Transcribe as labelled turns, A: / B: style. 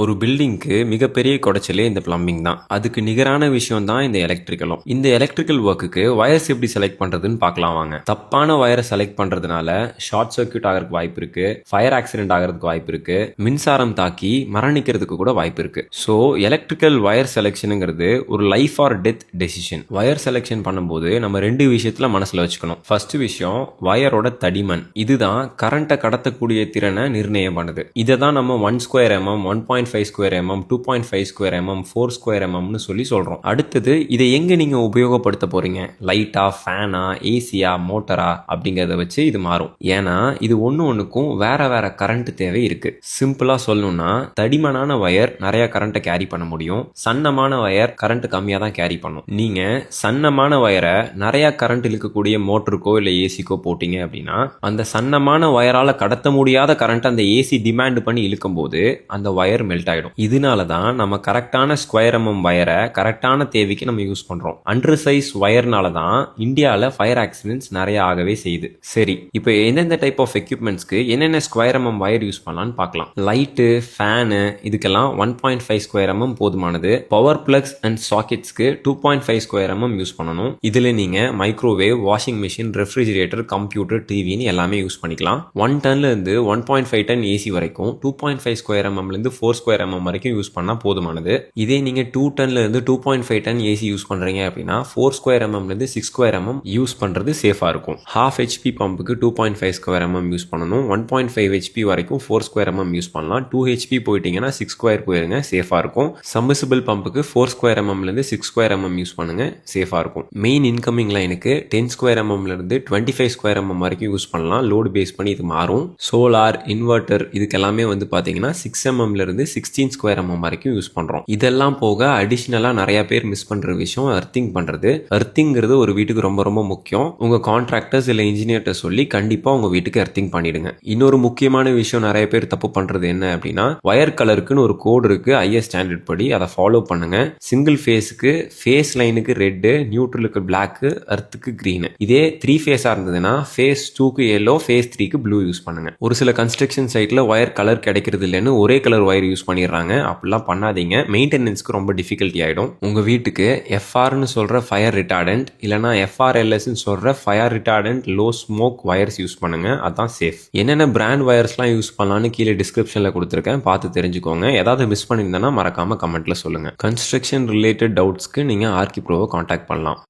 A: ஒரு பில்டிங்க்கு மிகப்பெரிய குடைச்சலே இந்த பிளம்பிங் தான். அதுக்கு நிகரான விஷயம் தான் இந்த எலக்ட்ரிக்கலும். இந்த எலக்ட்ரிக்கல் ஒர்க்குக்கு வயர்ஸ் எப்படி செலக்ட் பண்றதுன்னு பார்க்கலாம் வாங்க. தப்பான வயரை செலக்ட் பண்றதுனால ஷார்ட் சர்க்யூட் ஆகிறதுக்கு வாய்ப்பு இருக்கு, ஃபயர் ஆக்சிடென்ட் ஆகிறதுக்கு வாய்ப்பு இருக்கு, மின்சாரம் தாக்கி மரணிக்கிறதுக்கு கூட வாய்ப்பு இருக்கு. ஸோ எலக்ட்ரிக்கல் வயர் செலெக்ஷனுங்கிறது ஒரு life R death decision. Wire selection பண்ணும்போது நம்ம ரெண்டு விஷயத்துல மனசுல வச்சுக்கணும். ஃபர்ஸ்ட் விஷயம் வயரோட தடிமன். இதுதான் கரண்ட்டை கடத்தக்கூடிய திறனை நிர்ணயம் பண்ணுது. இதை தான் நம்ம 1 square mm 1.5 square mm 2.5 square mm 4 square mmனு சொல்லி சொல்றோம். அடுத்தது இதை எங்க நீங்க உபயோகப்படுத்த போறீங்க, லைட்டா, ஃபேனா, ஏசியா, மோட்டரா அப்படிங்கறத வச்சு இது மாறும். ஏன்னா இது ஒண்ணுக்கும் வேற வேற கரண்ட் தேவை இருக்கு. சிம்பிளா சொல்லணும்னா தடிமனான வயர் நிறைய கரண்ட்டை கேரி பண்ண முடியும், சன்னமான வயர் கரண்ட் கம்மியா தான் கேரி பண்ணும். நீங்க சன்னமான வயரை நிறைய கரண்ட் இழுக்கக்கூடிய மோட்டருக்கோ இல்ல ஏசிக்கோ போட்டீங்க அப்படின்னா அந்த சன்னமான வயரால கடத்த முடியாத கரண்ட் அந்த ஏசி டிமாண்ட் பண்ணி இழுக்கும் போது அந்த வயர் மெல்ட் ஆயிடும். இதனால தான் நம்ம கரெக்டான ஸ்கொயர் mm வயரை கரெக்டான தேவைக்கு நம்ம யூஸ் பண்றோம். அண்டர் சைஸ் வயர்னால தான் இந்தியாவில் ஃபயர் ஆக்சிடென்ட்ஸ் நிறைய ஆகவே செய்யுது. சரி, இப்போ எந்தெந்த டைப் ஆஃப் எக்யூப்மெண்ட்ஸ்க்கு என்னென்ன ஸ்கொயர் mm வயர் யூஸ் பண்ணலாம்னு பார்க்கலாம். லைட்டு, ஃபேனு இதுக்கெல்லாம் 1.5 ஸ்கொயர் mm போதுமானது. பவர் பிளக்ஸ் அண்ட் சாக்கெட்ஸ்க்கு 2.5 ஸ்கொயர் mm யூஸ் பண்ணணும். இதுல நீங்க microwave, washing machine, refrigerator, computer, டிவின்னு எல்லாமே யூஸ் பண்ணிக்கலாம். 1 டன்ல இருந்து 1.5 டன் ஏசி வரைக்கும் 2.5 ஸ்கொயர் mm இருந்து 4 ஸ்கொயர் mm வரைக்கும் யூஸ் பண்ணா போதுமானது. இதே நீங்க 2 டன்ல இருந்து 2.5 டன் ஏசி யூஸ் பண்றீங்க அப்படின்னா 4 ஸ்கொயர் mm இருந்து 6 ஸ்கொயர் mm யூஸ் பண்றது சேஃபா இருக்கும். ஹாஃப் ஹெச்பி பம்புக்கு 2.5 ஸ்கொயர் mm யூஸ் பண்ணணும். 1.5 ஹெச்பி வரைக்கும் 4 ஸ்கொயர் mm யூஸ் பண்ணலாம். 2 ஹெச்பி போயிட்டீங்கன்னா 6 ஸ்கொயர் போயிருங்க, சேஃபா இருக்கும். சப்மர்சிபிள் பம்புக்கு 4 ஸ்கொயர் mm இருந்து 6 ஸ்கொயர் mm யூஸ் பண்ணுங்க, சேஃபா இருக்கும். மெயின் இன்கமிங் லைனுக்கு 10 ஸ்கொயர் mm இருந்து 25 ஸ்கொயர் mm வரைக்கும் யூஸ் பண்ணலாம். லோடு பேஸ் பண்ணி இது மாறும். சோலார், இன்வெர்டர் இதுக்கெல்லாமே வந்து பாத்தீங்கன்னா 6 mm இருந்து 16 ஸ்கொயர் mm வரைக்கும் யூஸ் பண்றோம். இதெல்லாம் போக அடிஷனலா நிறைய பேர் மிஸ் பண்ற விஷயம் அர்த்திங் பண்றது. அர்த்திங்கிறது ஒரு வீட்டுக்கு ரொம்ப ரொம்ப முக்கியம். உங்க கான்ட்ராக்டர்ஸ் இல்ல இன்ஜினியர்ட்ட சொல்லி கண்டிப்பா உங்க வீட்டுக்கு அர்த்திங் பண்ணிடுங்க. இன்னொரு முக்கியமான விஷயம் நிறைய பேர் தப்பு பண்றது என்ன அப்படின்னா வயர் கலருக்குன்னு ஒரு கோடு இருக்கு, ஐஎஸ் ஸ்டாண்டர்ட் படி அதை ஃபாலோ பண்ணுங்க. சிங்கிள் ஃபேஸுக்கு ஃபேஸ் லைனுக்கு ரெட், நியூட்ரலுக்கு பிளாக், அர்த்துக்கு கிரீன். இதே 3 ஃபேஸா இருந்ததுன்னா ஃபேஸ் 2க்கு எல்லோ, ஃபேஸ் 3க்கு ப்ளூ யூஸ் பண்ணுங்க. ஒரு சில கன்ஸ்ட்ரக்ஷன் சைட்ல ஒயர் கலர் கிடைக்கிறது இல்லைன்னு ஒரே கலர் ஒயர் யூஸ் பண்ணிடுறாங்க. அப்படிலாம் பண்ணாதீங்க, மெயின்டெனன்ஸ்க்கு ரொம்ப டிஃபிகல்ட்டி ஆயிடும். உங்க வீட்டுக்கு எஃப்ஆர்னு சொல்ற ஃபயர் ரிட்டார்டன்ட் இல்லனா எஃப்ஆர்எல்எஸ் சொல்ற fire retardant low smoke wires use பண்ணுங்க, அதான் சேஃப். என்னென்ன பிராண்ட் வயர்ஸ்லாம் யூஸ் பண்ணலாம்னு கீழே டிஸ்கிரிப்ஷன்ல கொடுத்துருக்கேன், பார்த்து தெரிஞ்சுக்கோங்க. ஏதாவது மிஸ் பண்ணியிருந்தேன்னா மறக்காம கமெண்ட்ல சொல்லுங்க. கன்ஸ்ட்ரக்ஷன் ரிலேட்டட் டவுட்ஸ்க்கு நீங்க ஆர்கி ப்ரோவை கான்டாக்ட் பண்ணலாம்.